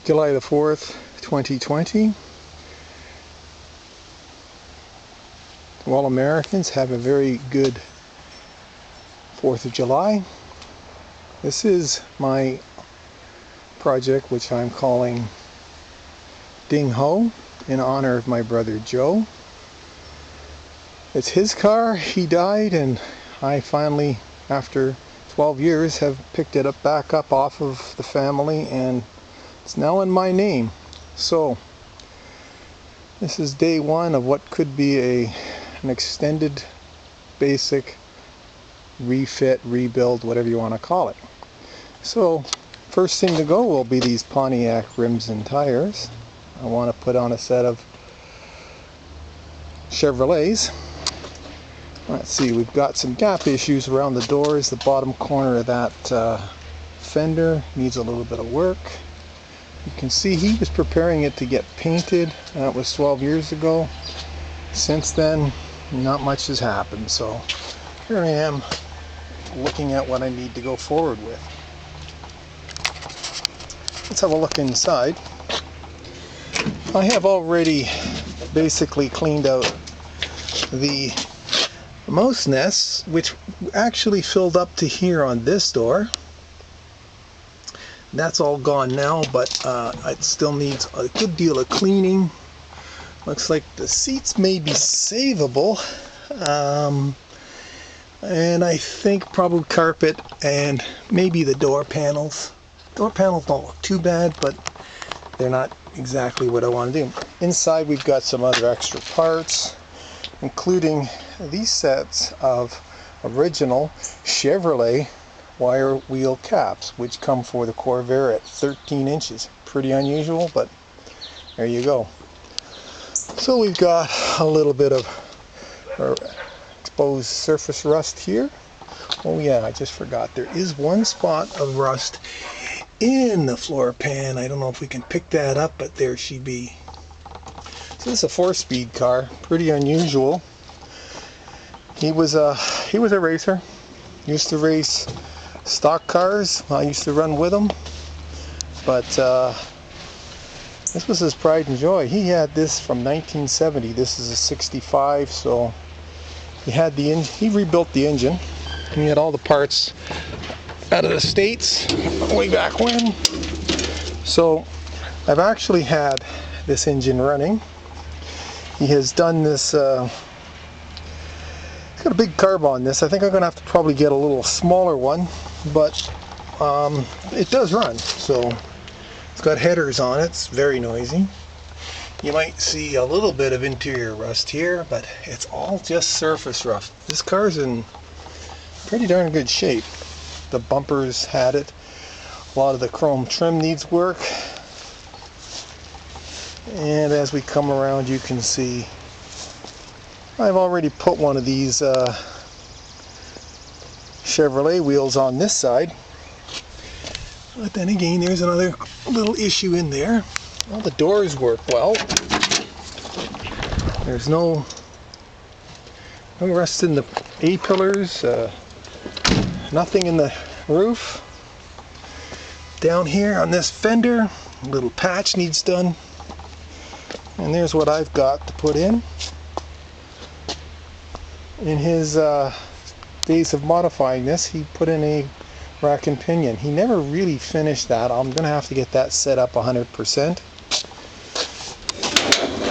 July the 4th, 2020. All Americans have a very good 4th of July. This is my project, which I'm calling Ding Ho, in honor of my brother Joe. It's his car. He died, and I finally, after 12 years, have picked it back up off of the family, and it's now in my name. So this is day one of what could be an extended basic refit, rebuild, whatever you want to call it. So first thing to go will be these Pontiac rims and tires. I want to put on a set of Chevrolets. Let's see, we've got some gap issues around the doors. The bottom corner of that fender needs a little bit of work. You can see he was preparing it to get painted. That was 12 years ago. Since then, not much has happened. So here I am looking at what I need to go forward with. Let's have a look inside. I have already basically cleaned out the mouse nests, which actually filled up to here on this door. That's all gone now, but it still needs a good deal of cleaning. Looks like the seats may be savable, and I think probably carpet and maybe the door panels. Door panels don't look too bad, but they're not exactly what I want to do. Inside we've got some other extra parts, including these sets of original Chevrolet wire wheel caps, which come for the Corvair at 13 inches. Pretty unusual, but there you go. So we've got a little bit of exposed surface rust here. Oh yeah, I just forgot. There is one spot of rust in the floor pan. I don't know if we can pick that up, but there she be. So this is a 4-speed car. Pretty unusual. He was a racer. Used to race stock cars. I used to run with him. But this was his pride and joy. He had this from 1970. This is a 65, so he rebuilt the engine. He had all the parts out of the States way back when. So I've actually had this engine running. He has done this, he's got a big carb on this. I think I'm going to have to probably get a little smaller one, but it does run. So it's got headers on it. It's very noisy. You might see a little bit of interior rust here, but it's all just surface rust. This car's in pretty darn good shape. The bumpers had it. A lot of the chrome trim needs work. And as we come around, you can see I've already put one of these Chevrolet wheels on this side. But then again, there's another little issue in there. Well, the doors work well. There's no rust in the A-pillars. Nothing in the roof. Down here on this fender, a little patch needs done. And there's what I've got to put in. In his days of modifying this, he put in a rack and pinion. He never really finished that. I'm going to have to get that set up 100%.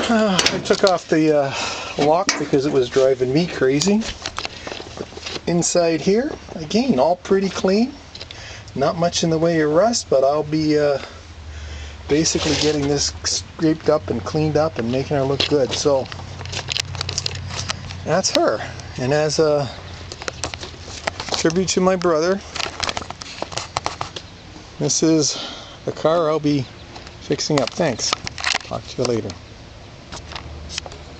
I took off the lock because it was driving me crazy. Inside here, again, all pretty clean. Not much in the way of rust, but I'll be basically getting this scraped up and cleaned up and making her look good. So that's her. And as a tribute to my brother, this is the car I'll be fixing up. Thanks. Talk to you later.